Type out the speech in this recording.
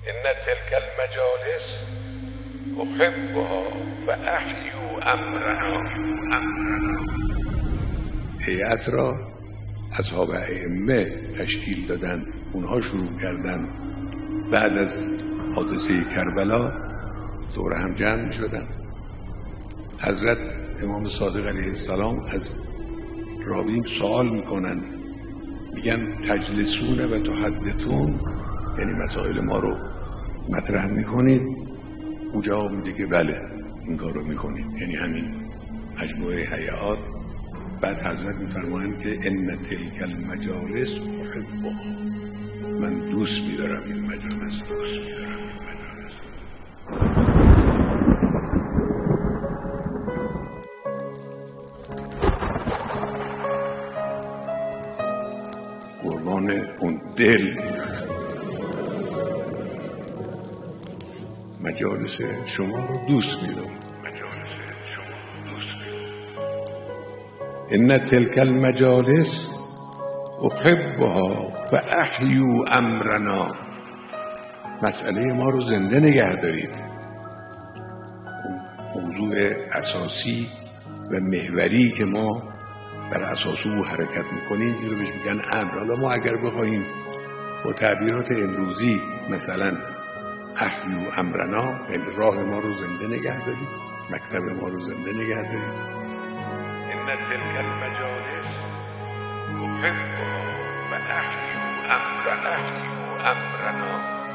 ان تلك المجالس احبها و احیو امرنا. هیئت را اصحاب ائمه تشکیل دادن، اونها شروع کردن بعد از حادثه کربلا دور هم جمع می شدن. حضرت امام صادق علیه السلام از راوی سوال میکنن، میگن تجلسون و تحدثون، یعنی مسائل ما رو مطرح میکنید؟ او جواب میده که بله این کار رو میکنید، یعنی همین مجموعه هیئات. بعد حضرت میفرمایند که ان تلک المجالس احبها، من دوست میدارم این مجالس. قربان اون دل، مجالس شما رو دوست میدارم. ان تلک المجالس احبها و احیو امرنا، مسئله ما رو زنده نگه دارید. موضوع اساسی و محوری که ما بر اساس او حرکت میکنیم این رو بهش میگن امر. حالا ما اگر بخواهیم با تعبیرات امروزی مثلا احیو امرنا، یعنی راه ما رو زنده نگه دارید، مکتب ما رو زنده نگه دارید. ان تلک المجالس احبها و احیو امرنا.